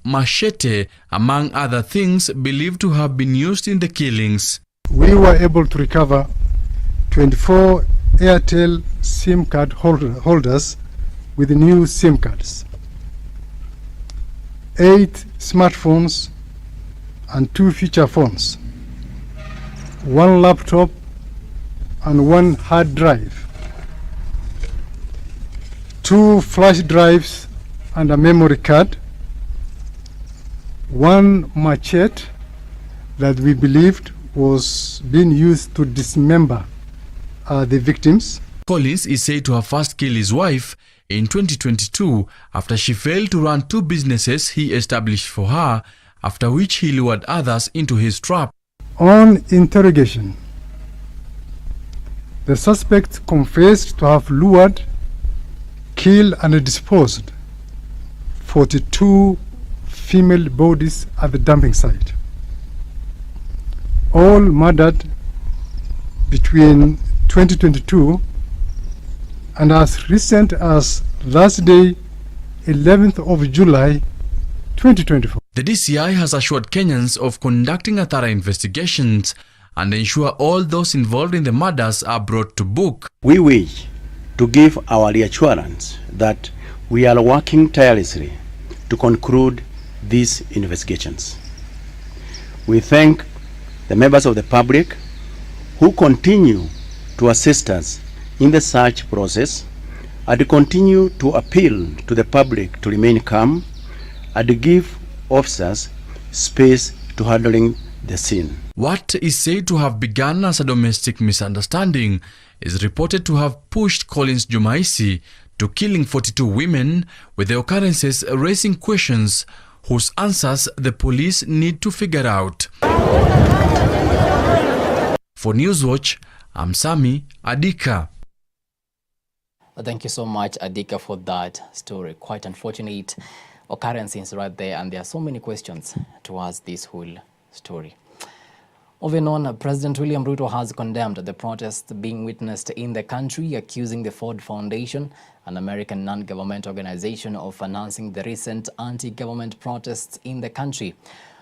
machete, among other things believed to have been used in the killings. We were able to recover 24 Airtel SIM card holders with new SIM cards, 8 smartphones and 2 feature phones, 1 laptop and 1 hard drive, 2 flash drives and a memory card, 1 machete that we believed was being used to dismember the victims. Collins is said to have first killed his wife in 2022 after she failed to run 2 businesses he established for her, after which he lured others into his trap. On interrogation, the suspect confessed to have lured, killed and disposed 42 female bodies at the dumping site, all murdered between 2022 and as recent as Thursday, 11th of July, 2024. The DCI has assured Kenyans of conducting a thorough investigations and ensure all those involved in the murders are brought to book. We wish to give our reassurance that we are working tirelessly to conclude these investigations. We thank the members of the public who continue to assist us in the search process and continue to appeal to the public to remain calm and give officers space to handling the scene. What is said to have begun as a domestic misunderstanding is reported to have pushed Collins Jumaisi to killing 42 women, with the occurrences raising questions whose answers the police need to figure out. For Newswatch, I'm Sami Adika. Thank you so much, Adika, for that story. Quite unfortunate occurrences right there, and there are so many questions towards this whole story. Moving on, President William Ruto has condemned the protests being witnessed in the country, accusing the Ford Foundation, an American non-government organization, of financing the recent anti-government protests in the country.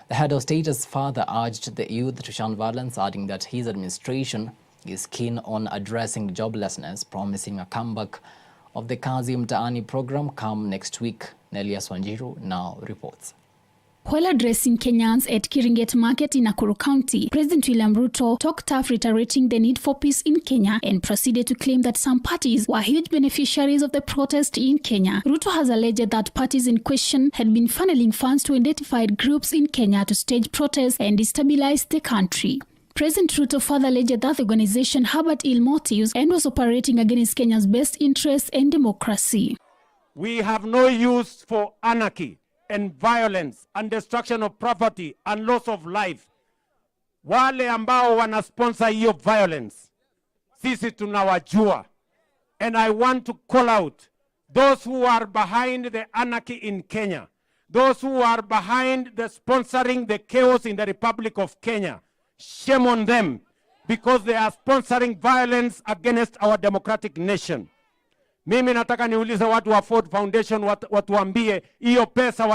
The head of state has further urged the youth to shun violence, adding that his administration is keen on addressing joblessness, promising a comeback of the Kazi Mtaani program come next week. Nelia Swanjiru now reports. While addressing Kenyans at Kiringet Market in Nakuru County, President William Ruto talked tough, reiterating the need for peace in Kenya, and proceeded to claim that some parties were huge beneficiaries of the protest in Kenya. Ruto has alleged that parties in question had been funneling funds to identified groups in Kenya to stage protests and destabilize the country. President Ruto further alleged that the organization harbored ill motives and was operating against Kenya's best interests and democracy. We have no use for anarchy and violence and destruction of property and loss of life. Wale ambao wanasponsor hiyo violence, sisi tunawajua. And I want to call out those who are behind the anarchy in Kenya, those who are behind the sponsoring the chaos in the Republic of Kenya. Shame on them, because they are sponsoring violence against our democratic nation. Mimi nataka niulize watu wa Ford Foundation, watuambie hiyo pesa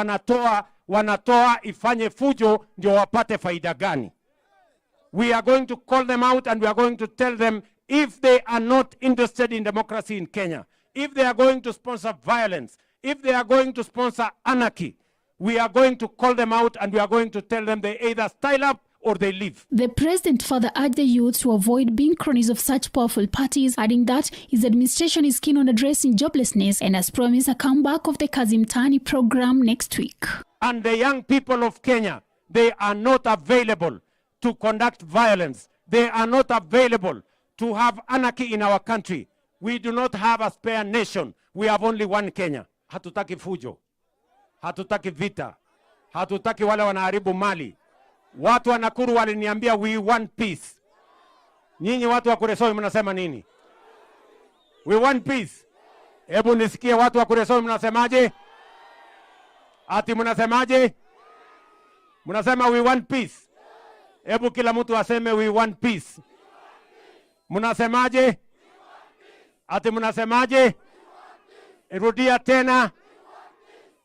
wanatoa ifanye fujo ndio wapate faida gani? We are going to call them out and we are going to tell them, if they are not interested in democracy in Kenya, if they are going to sponsor violence, if they are going to sponsor anarchy, we are going to call them out and we are going to tell them they either style up or they leave. The president further urged the youth to avoid being cronies of such powerful parties, adding that his administration is keen on addressing joblessness and has promised a comeback of the Kazi Mtaani program next week. And the young people of Kenya, they are not available to conduct violence. They are not available to have anarchy in our country. We do not have a spare nation. We have only one Kenya. Hatutaki fujo. Hatutaki vita. Hatutaki wale wanaharibu mali. Watu wa Nakuru waliniambia we want peace. Nyinyi watu wa Kuresoi mnasema nini? We want peace. Hebu nisikie watu wa Kuresoi mnasemaje? Ati mnasemaje? Mnasema we want peace. Hebu kila mtu aseme we want peace. Mnasemaje? Ati mnasemaje? Rudia tena.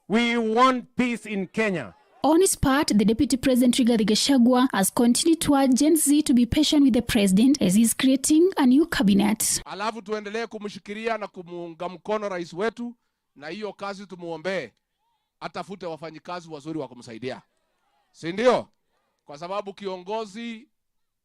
We want peace in Kenya. On his part, the Deputy President Rigathi Gachagua has continued to urge Gen Z to be patient with the president as he's creating a new cabinet. Alafu tuendelee kumshikilia na kumuunga mkono rais wetu, na hiyo kazi tumuombee atafute wafanyikazi wazuri wa kumsaidia. Si ndio? Kwa sababu kiongozi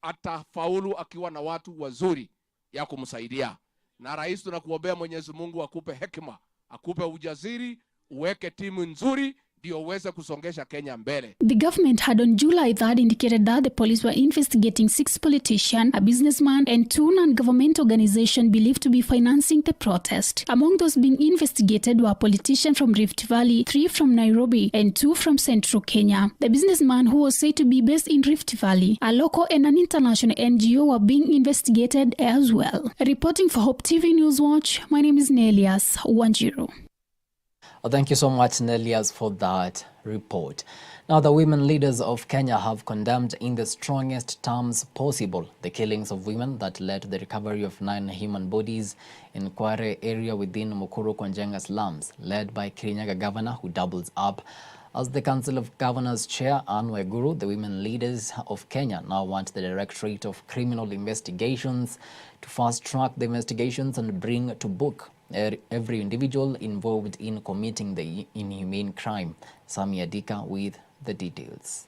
atafaulu akiwa na watu wazuri ya kumsaidia. Na rais tunakuombea Mwenyezi Mungu akupe hekima, akupe ujasiri, uweke timu nzuri ndio uweze kusongesha Kenya mbele. The government had on July 3rd indicated that the police were investigating 6 politicians, a businessman, and 2 non-government organizations believed to be financing the protest. Among those being investigated were politicians from Rift Valley, 3 from Nairobi, and 2 from Central Kenya. The businessman, who was said to be based in Rift Valley, a local and an international NGO, were being investigated as well. Reporting for Hope TV News Watch, my name is Nelias Wanjiru. Thank you so much, Nelias, for that report. Now, the women leaders of Kenya have condemned in the strongest terms possible the killings of women that led to the recovery of 9 human bodies in Kware area within Mukuru kwa Njenga slums, led by Kirinyaga governor, who doubles up as the Council of Governors Chair, Anne Waiguru. The women leaders of Kenya now want the Directorate of Criminal Investigations to fast-track the investigations and bring to book every individual involved in committing the inhumane crime. Sami Adika with the details.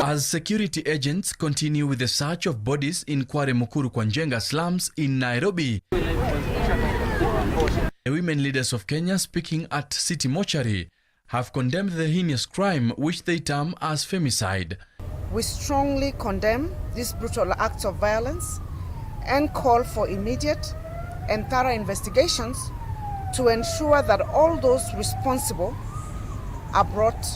As security agents continue with the search of bodies in Kware Mukuru kwa Njenga slums in Nairobi, the women leaders of Kenya, speaking at City Mortuary, have condemned the heinous crime which they term as femicide. We strongly condemn these brutal acts of violence and call for immediate and thorough investigations to ensure that all those responsible are brought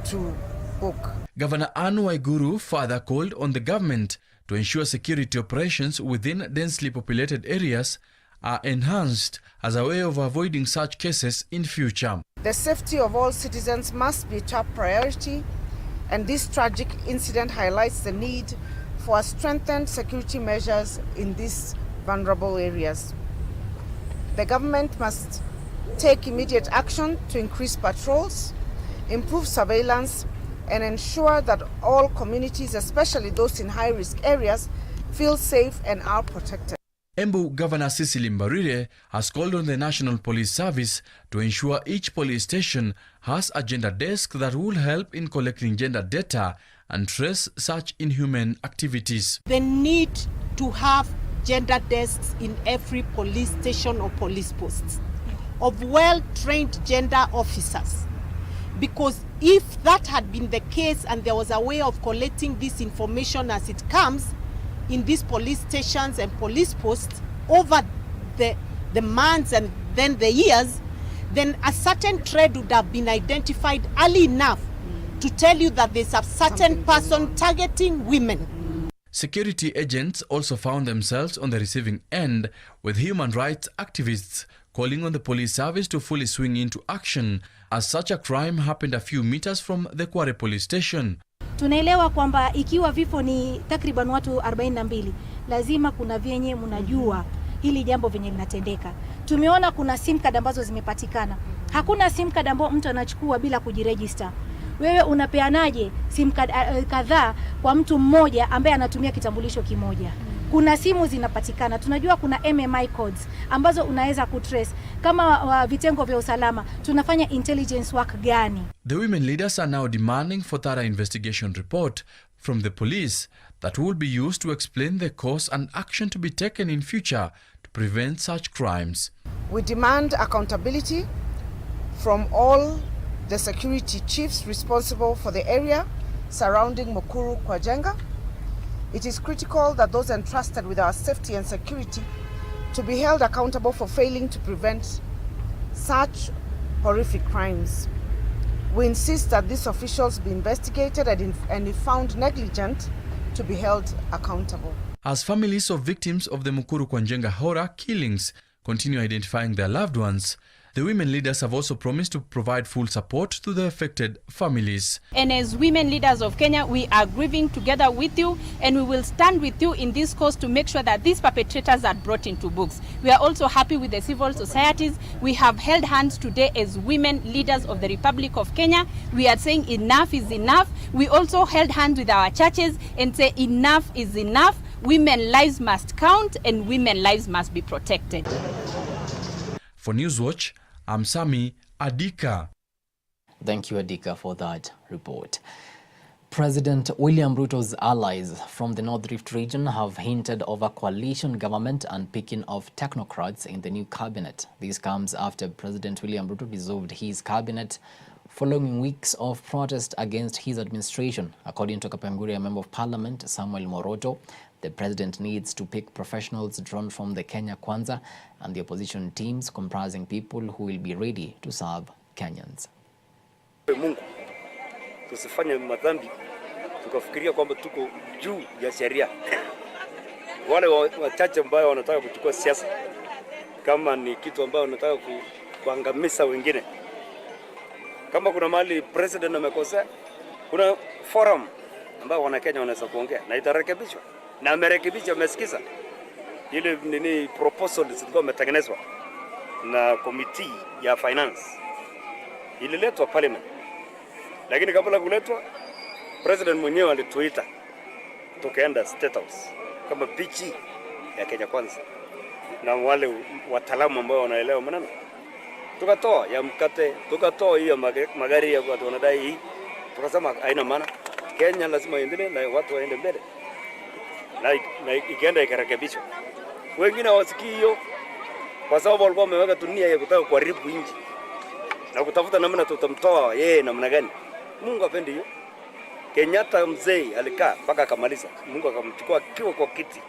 to book. Governor Anne Waiguru further called on the government to ensure security operations within densely populated areas are enhanced as a way of avoiding such cases in future. The safety of all citizens must be top priority, and this tragic incident highlights the need for strengthened security measures in these vulnerable areas. The government must take immediate action to increase patrols, improve surveillance, and ensure that all communities, especially those in high-risk areas, feel safe and are protected. Embu Governor Cecily Mbarire has called on the National Police Service to ensure each police station has a gender desk that will help in collecting gender data and trace such inhuman activities. The need to have gender desks in every police station or police posts of well-trained gender officers. Because if that had been the case and there was a way of collecting this information as it comes in these police stations and police posts over the months and then the years, then a certain trade would have been identified early enough to tell you that there's a certain person targeting women. Security agents also found themselves on the receiving end, with human rights activists calling on the police service to fully swing into action as such a crime happened a few meters from the Kware police station. Tunaelewa kwamba ikiwa vifo ni takriban watu 42, lazima kuna vyenye mnajua hili jambo venye linatendeka. Tumeona kuna SIM card ambazo zimepatikana. Hakuna SIM card ambayo mtu anachukua bila kujiregister. Wewe unapeanaje SIM card kadhaa kwa mtu mmoja ambaye anatumia kitambulisho kimoja? Kuna simu zinapatikana. Tunajua kuna MMI codes ambazo unaweza kutrace. Kama vitengo vya usalama, tunafanya intelligence work gani? The women leaders are now demanding for thorough investigation report from the police that will be used to explain the cause and action to be taken in future to prevent such crimes. We demand accountability from all the security chiefs responsible for the area surrounding Mukuru kwa Njenga. It is critical that those entrusted with our safety and security to be held accountable for failing to prevent such horrific crimes. We insist that these officials be investigated and if found negligent, to be held accountable. As families of victims of the Mukuru kwa Njenga horror killings continue identifying their loved ones, The women leaders have also promised to provide full support to the affected families. And as women leaders of Kenya, we are grieving together with you, and we will stand with you in this cause to make sure that these perpetrators are brought into books. We are also happy with the civil societies. We have held hands today as women leaders of the Republic of Kenya. We are saying enough is enough. We also held hands with our churches and say enough is enough. Women lives must count and women lives must be protected. For Newswatch, I'm Sami Adika. Thank you, Adika, for that report. President William Ruto's allies from the North Rift region have hinted of a coalition government and picking of technocrats in the new cabinet. This comes after President William Ruto dissolved his cabinet following weeks of protest against his administration. According to Kapenguria Member of Parliament Samuel Moroto, the president needs to pick professionals drawn from the Kenya Kwanza and the opposition teams comprising people who will be ready to serve Kenyans. Mungu, tusifanye madhambi tukafikiria kwamba tuko juu ya sheria. Wale wachache ambao wanataka kuchukua siasa kama ni kitu ambayo wanataka kuangamiza wengine. Kama kuna mahali president amekosea, kuna forum ambao wana Kenya wanaweza kuongea na itarekebishwa. Na amerekebisha, amesikiza ile nini proposal zilikuwa umetengenezwa na committee ya finance ililetwa parliament, lakini kabla kuletwa president mwenyewe alituita tukaenda state house kama pichi ya Kenya Kwanza na wale wataalamu ambao wanaelewa maneno, tukatoa ya mkate, tukatoa hiyo magari ya watu wanadai hii, tukasema haina maana, Kenya lazima iendelee na watu waende mbele. Na ikienda ikarekebishwa. Wengine hawasikii hiyo kwa sababu walikuwa wameweka dunia ya kutaka kuharibu nchi na kutafuta namna tutamtoa yeye namna gani. Mungu apendi hiyo. Kenyatta mzee alikaa mpaka akamaliza. Mungu akamchukua akiwa kwa kiti.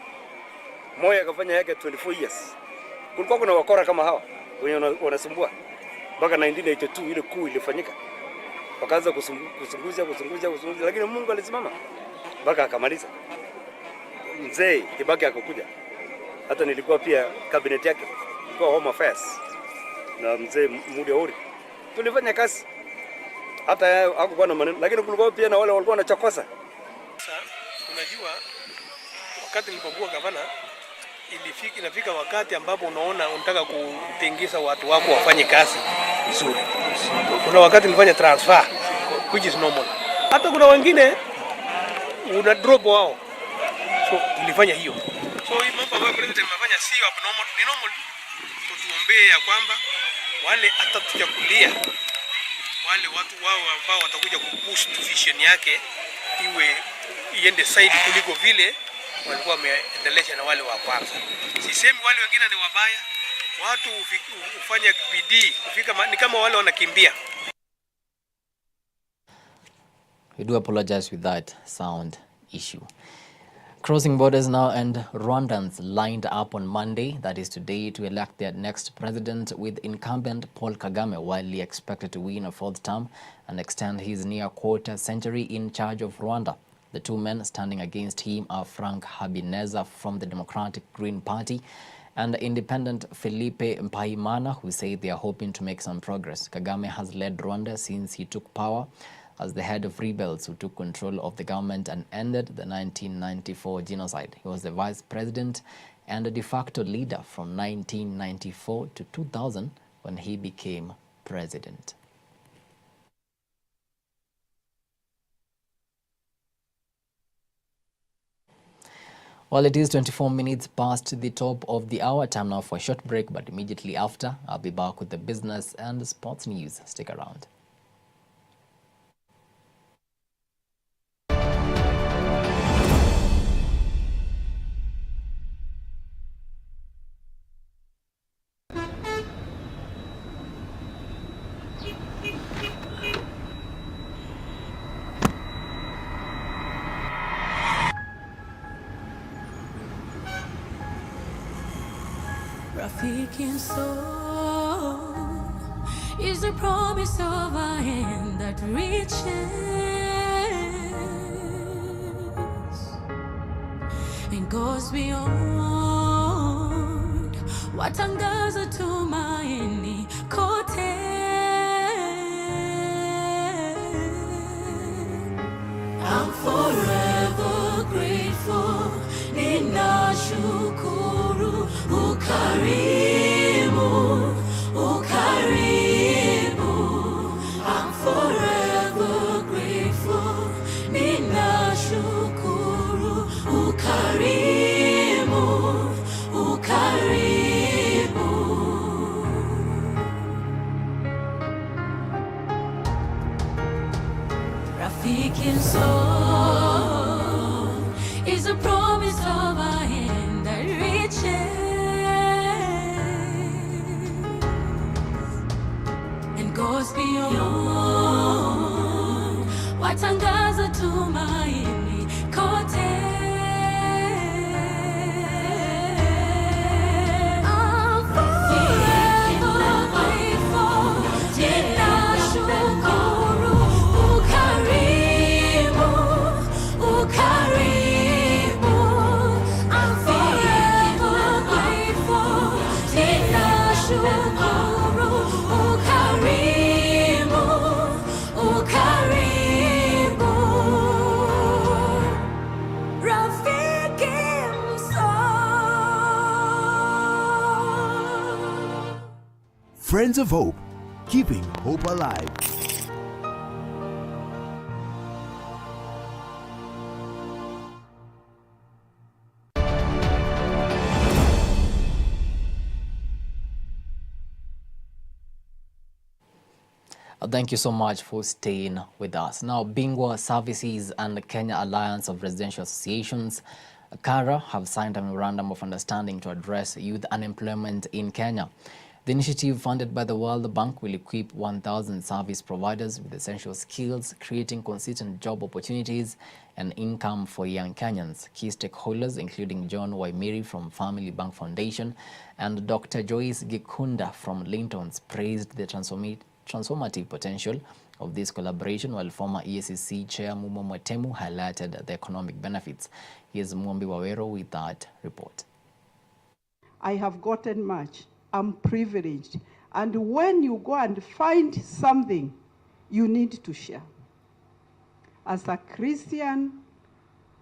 Moyo akafanya yake 24 years. Kulikuwa kuna wakora kama hawa wenye wanasumbua. Mpaka 1982 ile kuu ilifanyika. Wakaanza kusunguza lakini Mungu alisimama mpaka akamaliza. Mzee Kibaki akakuja. Hata nilikuwa pia cabinet yake. Nilikuwa Home Affairs. Na mzee Mudiauri. Tulifanya kazi. Hata hakukuwa na maneno, lakini kulikuwa pia na wale walikuwa wanachokoza. Sasa unajua wakati nilipokuwa gavana inafika wakati ambapo unaona unataka kutengisha watu wako wafanye kazi vizuri. Kuna wakati nilifanya transfer which is normal. Hata kuna wengine una drop wao. So tulifanya hiyo. So hii mambo ambayo president amefanya sio abnormal, ni normal. Tuombee ya kwamba wale atatuchakulia wale watu wao ambao watakuja kupush vision yake iende side kuliko vile walikuwa wameendelea na wale wa kwanza. Sisemi wale wengine ni wabaya, watu ufanya bidii kufika ni kama wale wanakimbia. We do apologize with that sound issue. Crossing borders now, and Rwandans lined up on Monday, that is today, to elect their next president, with incumbent Paul Kagame widely expected to win a fourth term and extend his near quarter century in charge of Rwanda. The two men standing against him are Frank Habineza from the Democratic Green Party and independent Felipe Mpayimana, who say they are hoping to make some progress. Kagame has led Rwanda since he took power as the head of rebels who took control of the government and ended the 1994 genocide. He was the vice president and a de facto leader from 1994 to 2000 when he became president. Well, it is 24 minutes past the top of the hour. Time now for a short break, but immediately after, I'll be back with the business and sports news. Stick around. Rafiki soul is the promise of a hand that reaches and goes beyond what angaza tumaini. Speaking song is a promise of a hand that reaches and goes beyond. Watangaza tumaini kote. Friends of Hope, keeping hope alive. Thank you so much for staying with us. Now, Bingwa Services and the Kenya Alliance of Residential Associations, KARA, have signed a memorandum of understanding to address youth unemployment in Kenya. The initiative, funded by the World Bank, will equip 1,000 service providers with essential skills, creating consistent job opportunities and income for young Kenyans. Key stakeholders, including John Waimiri from Family Bank Foundation and Dr. Joyce Gikunda from Lintons, praised the transformative potential of this collaboration, while former EACC Chair Mumo Mwatemu highlighted the economic benefits. Here's Mwambi Wawero with that report. I have gotten much. I'm privileged. And when you go and find something, you need to share. As a Christian,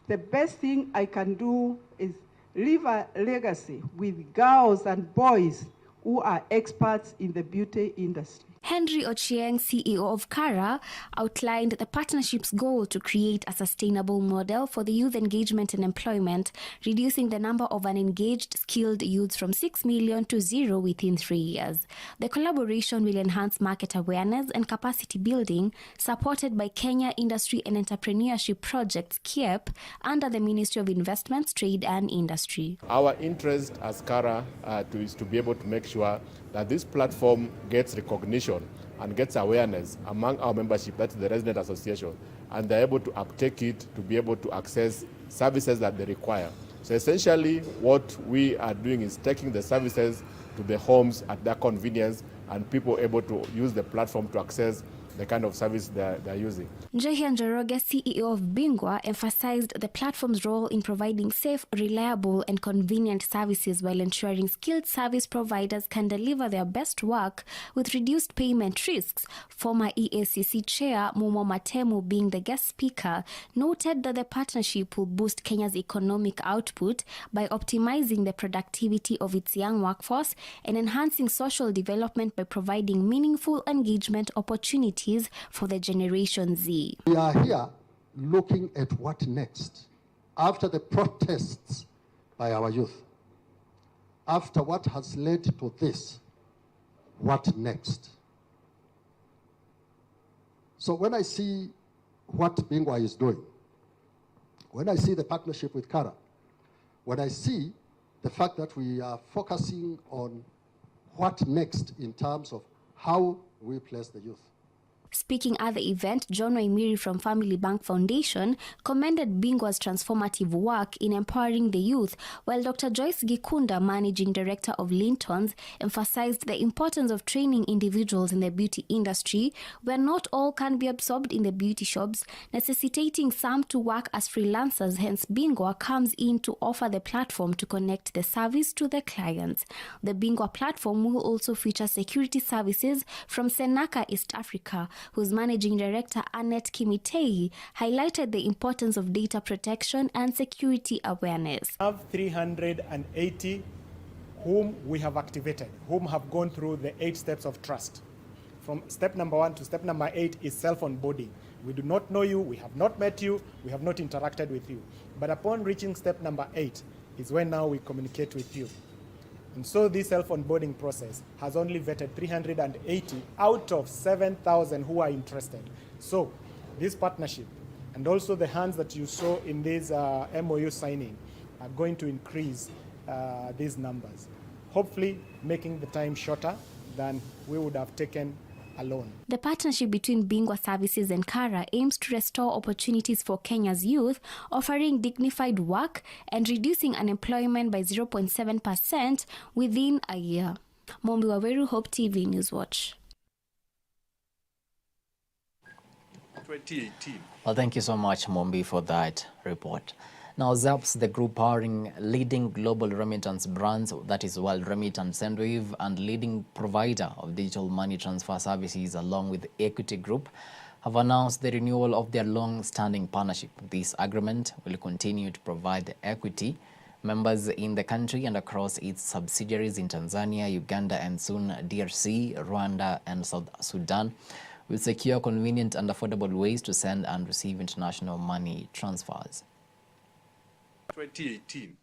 the best thing I can do is leave a legacy with girls and boys who are experts in the beauty industry. Henry Ochieng, CEO of KARA, outlined the partnership's goal to create a sustainable model for the youth engagement and employment, reducing the number of unengaged, skilled youths from 6 million to 0 within 3 years. The collaboration will enhance market awareness and capacity building, supported by Kenya Industry and Entrepreneurship Projects, KIEP, under the Ministry of Investments, Trade and Industry. Our interest as KARA is to be able to make sure that this platform gets recognition and gets awareness among our membership, that's the resident association, and they're able to uptake it to be able to access services that they require. So essentially what we are doing is taking the services to the homes at their convenience and people able to use the platform to access the kind of service they're using. Njehi Njoroge, CEO of Bingwa, emphasized the platform's role in providing safe, reliable, and convenient services while ensuring skilled service providers can deliver their best work with reduced payment risks. Former EACC Chair Mumo Mwatemu, being the guest speaker, noted that the partnership will boost Kenya's economic output by optimizing the productivity of its young workforce and enhancing social development by providing meaningful engagement opportunities for the Generation Z. We are here looking at what next after the protests by our youth. After what has led to this, what next? So when I see what Bingwa is doing, when I see the partnership with KARA, when I see the fact that we are focusing on what next in terms of how we place the youth. Speaking at the event, John Waimiri from Family Bank Foundation commended Bingwa's transformative work in empowering the youth, while Dr. Joyce Gikunda, Managing Director of Lintons, emphasized the importance of training individuals in the beauty industry, where not all can be absorbed in the beauty shops, necessitating some to work as freelancers. Hence, Bingwa comes in to offer the platform to connect the service to the clients. The Bingwa platform will also feature security services from Senaka, East Africa, whose Managing Director Annette Kimitei highlighted the importance of data protection and security awareness. We have 380 whom we have activated, whom have gone through the 8 steps of trust. From step number 1 to step number 8 is self-onboarding. We do not know you, we have not met you, we have not interacted with you. But upon reaching step number 8 is when now we communicate with you. And so this self-onboarding process has only vetted 380 out of 7,000 who are interested. So This partnership and also the hands that you saw in this MOU signing are going to increase these numbers, hopefully making the time shorter than we would have taken alone. The partnership between Bingwa Services and Kara aims to restore opportunities for Kenya's youth, offering dignified work and reducing unemployment by 0.7% within a year. Mombi Waweru, Hope TV Newswatch. 2018. Well, thank you so much, Mombi, for that report. Now, ZAPS, the group powering leading global remittance brands, that is WorldRemit and Sendwave, and leading provider of digital money transfer services along with Equity Group, have announced the renewal of their long-standing partnership. This agreement will continue to provide equity members in the country and across its subsidiaries in Tanzania, Uganda, and soon DRC, Rwanda, and South Sudan, will secure convenient and affordable ways to send and receive international money transfers. 2018,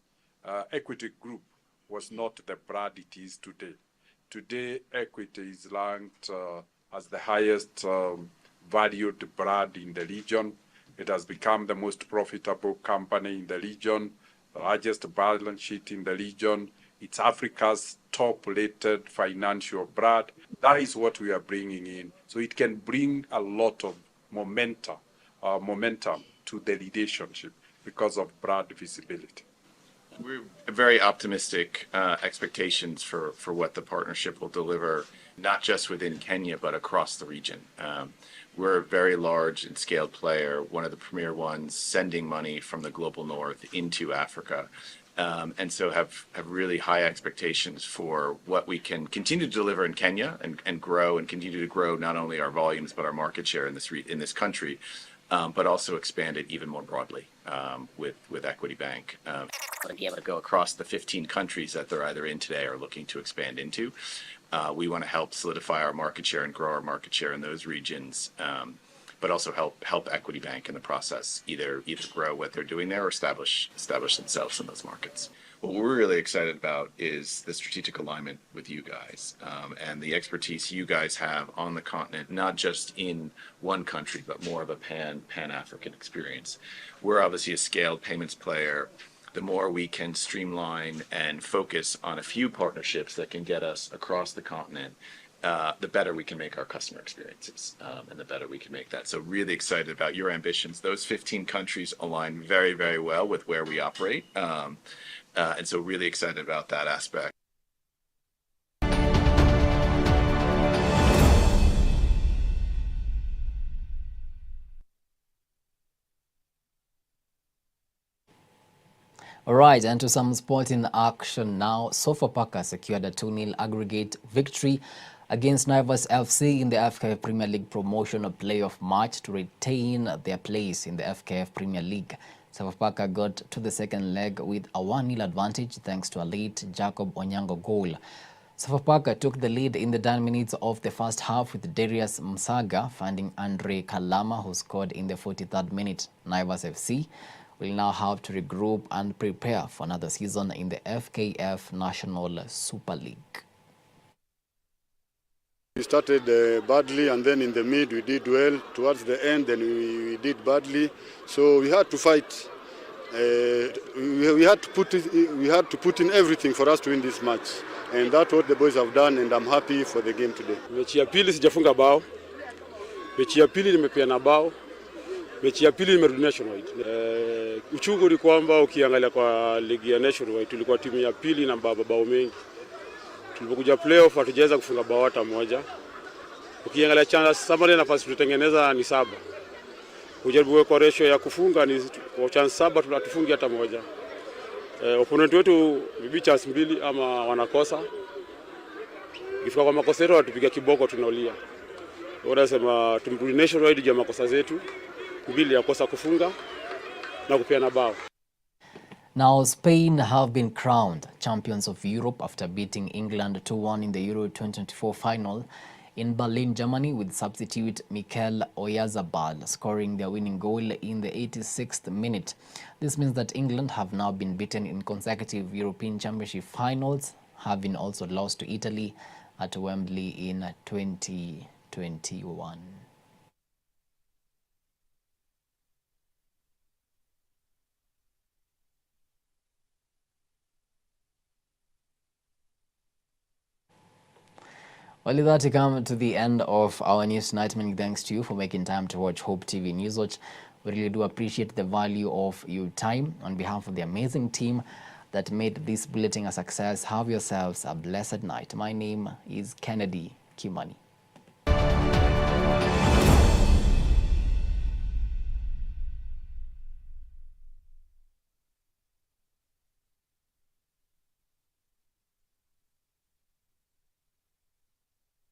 Equity Group was not the brand it is today. Today, Equity is ranked as the highest valued brand in the region. It has become the most profitable company in the region, the largest balance sheet in the region. It's Africa's top-rated financial brand. That is what we are bringing in. So it can bring a lot of momentum to the relationship because of brand visibility. We're very optimistic expectations for what the partnership will deliver, not just within Kenya, but across the region. We're a very large and scaled player, one of the premier ones, sending money from the global north into Africa. And so have really high expectations for what we can continue to deliver in Kenya and grow and continue to grow not only our volumes, but our market share in this country, but also expand it even more broadly with Equity Bank. And be able to go across the 15 countries that they're either in today or looking to expand into. We want to help solidify our market share and grow our market share in those regions, but also help Equity Bank in the process, either grow what they're doing there or establish themselves in those markets. What we're really excited about is the strategic alignment with you guys and the expertise you guys have on the continent, not just in one country, but more of a pan-African experience. We're obviously a scaled payments player. The more we can streamline and focus on a few partnerships that can get us across the continent, the better we can make our customer experiences and the better we can make that. So really excited about your ambitions. Those 15 countries align very, very well with where we operate. And so really excited about that aspect. All right, and to some sporting action now. Sofapaka secured a 2-0 aggregate victory against Naivas FC in the FKF Premier League promotional playoff match to retain their place in the FKF Premier League. Sofapaka got to the second leg with a 1-0 advantage thanks to a late Jacob Onyango goal. Sofapaka took the lead in the 9 minutes of the first half with Darius Msaga finding Andre Kalama, who scored in the 43rd minute. Naivas FC will now have to regroup and prepare for another season in the FKF National Super League. We started badly, and then in the mid we did well. Towards the end, then we did badly. So we had to fight. We had to put in everything for us to win this match, and that's what the boys have done. And I'm happy for the game today. Mechi ya pili sijafunga bao. Mechi ya pili nimepeana bao. Mechi ya pili nimerudi nationwide. Uchungu ni kwamba ukiangalia kwa ligi ya nationwide tulikuwa timu ya pili na bao mengi. Tulipokuja playoff hatujaweza kufunga bao hata moja. Ukiangalia chance saba nafasi tulitengeneza ni 7. Kujaribu kwa ratio ya kufunga ni kwa chance 7 tunatufungia hata moja. Opponent wetu bibi chance 2 ama wanakosa. Ikifika kwa makosa yetu watupiga kiboko tunaulia. Wanasema tumrudi nationwide juu ya makosa zetu. 2 ya kosa kufunga na kupeana bao. Now, Spain have been crowned champions of Europe after beating England 2-1 in the Euro 2024 final in Berlin, Germany, with substitute Mikel Oyarzabal scoring their winning goal in the 86th minute. This means that England have now been beaten in consecutive European Championship finals, having also lost to Italy at Wembley in 2021. Well, with that, we come to the end of our news tonight. Many thanks to you for making time to watch Hope TV News Watch. We really do appreciate the value of your time. On behalf of the amazing team that made this bulletin a success, have yourselves a blessed night. My name is Kennedy Kimani.